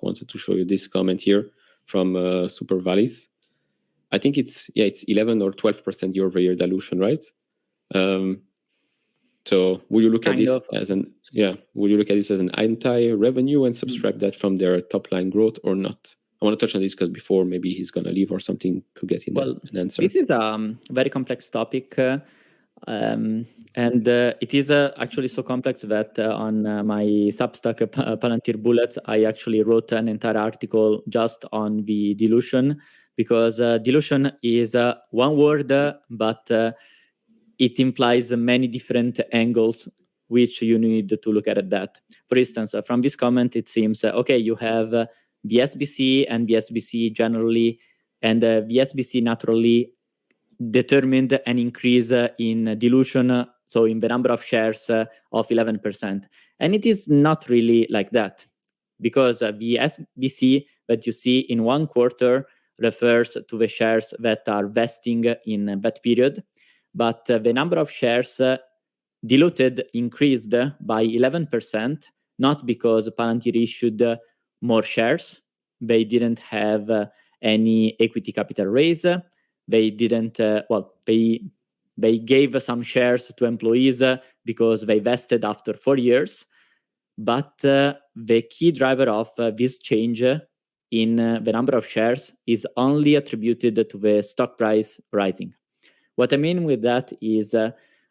wanted to show you this comment here from Super Valis. I think it's 11 or 12% year-over-year dilution, right? So will you look at this as an anti-revenue and subtract that from their top line growth or not? I want to touch on this because before maybe he's going to leave or something could get in an answer. This is a very complex topic. And it is actually so complex that on my Substack Palantir Bullets, I actually wrote an entire article just on the dilution, because dilution is one word, but it implies many different angles which you need to look at that. For instance, from this comment, it seems, okay, you have the SBC and the SBC generally, and the SBC naturally determined an increase in dilution, so in the number of shares of 11%. And it is not really like that, because the SBC that you see in one quarter refers to the shares that are vesting in that period. But the number of shares diluted increased by 11%, not because Palantir issued more shares. They didn't have any equity capital raise. They didn't, they gave some shares to employees because they vested after 4 years. But the key driver of this change in the number of shares is only attributed to the stock price rising. What I mean with that is,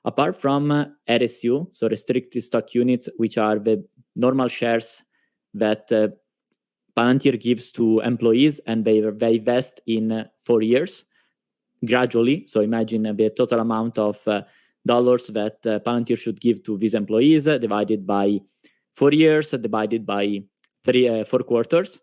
apart from RSU, so restricted stock units, which are the normal shares that Palantir gives to employees, and they vest in 4 years, gradually. So imagine the total amount of dollars that Palantir should give to these employees divided by 4 years, divided by 4 quarters.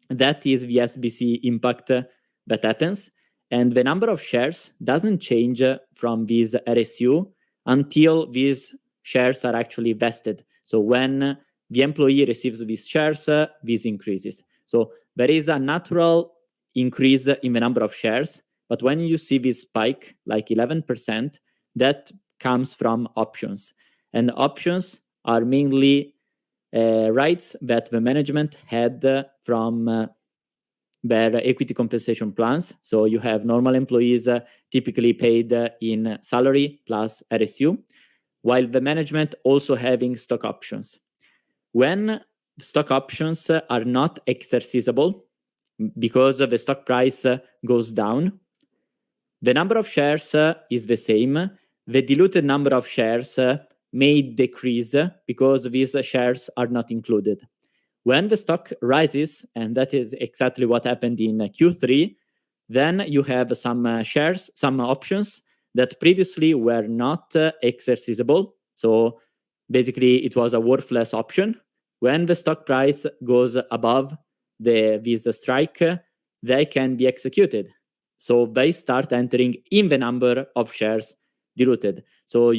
That is the SBC impact that happens. And the number of shares doesn't change from this RSU until these shares are actually vested. So when the employee receives these shares, this increases. So there is a natural increase in the number of shares. But when you see this spike, like 11%, that comes from options. And options are mainly rights that the management had from their equity compensation plans. So you have normal employees typically paid in salary plus RSU, while the management also having stock options. When stock options are not exercisable because the stock price goes down, the number of shares is the same. The diluted number of shares may decrease because these shares are not included. When the stock rises, and that is exactly what happened in Q3, then you have some shares, some options that previously were not exercisable. So basically, it was a worthless option. When the stock price goes above this strike, they can be executed. So they start entering in the number of shares diluted. So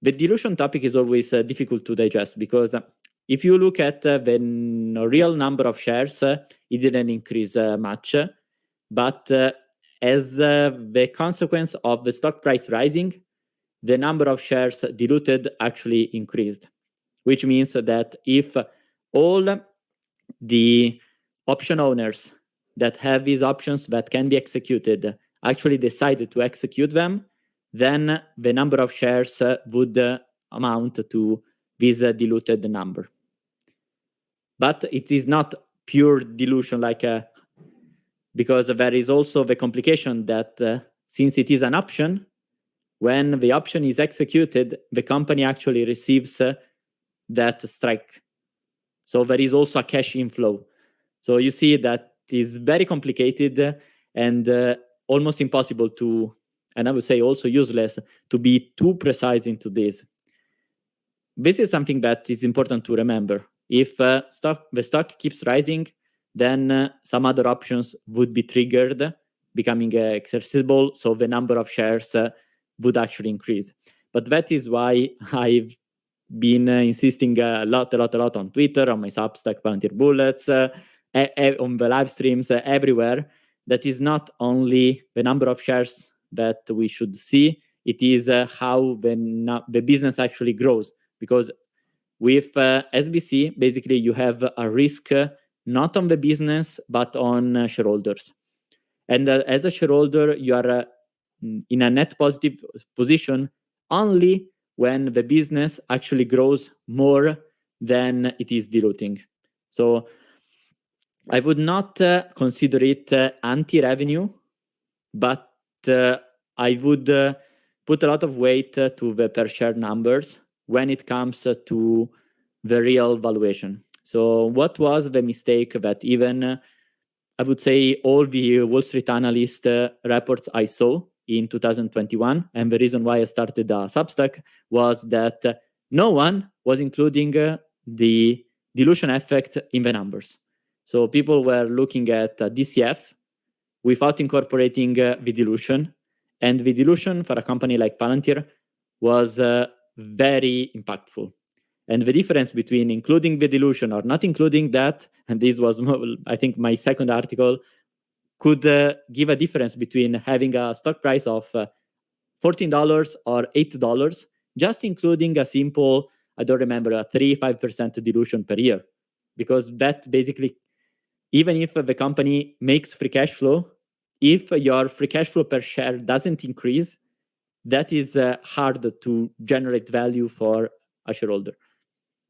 the dilution topic is always difficult to digest, because if you look at the real number of shares, it didn't increase much. But as the consequence of the stock price rising, the number of shares diluted actually increased, which means that if all the option owners that have these options that can be executed actually decided to execute them, then the number of shares would amount to this diluted number. But it is not pure dilution, because there is also the complication that since it is an option, when the option is executed, the company actually receives that strike. So there is also a cash inflow. So you see that is very complicated and almost impossible to, and I would say also useless, to be too precise into this. This is something that is important to remember. If the stock keeps rising, then some other options would be triggered, becoming accessible, so the number of shares would actually increase. But that is why I've been insisting a lot on Twitter, on my Substack, Palantir Bullets, on the live streams, everywhere. That is not only the number of shares that we should see, it is how the business actually grows. Because with SBC, basically you have a risk not on the business, but on shareholders. And as a shareholder, you are in a net positive position only when the business actually grows more than it is diluting. So I would not consider it anti-revenue, but I would put a lot of weight to the per share numbers when it comes to the real valuation. So what was the mistake that even I would say all the Wall Street analyst reports I saw in 2021, and the reason why I started Substack was that no one was including the dilution effect in the numbers. So people were looking at DCF without incorporating the dilution, and the dilution for a company like Palantir was very impactful. And the difference between including the dilution or not including that, and this was, I think, my second article, could give a difference between having a stock price of $14 or $8, just including a simple, I don't remember, a 3-5% dilution per year. Because that basically, even if the company makes free cash flow, if your free cash flow per share doesn't increase, that is hard to generate value for a shareholder.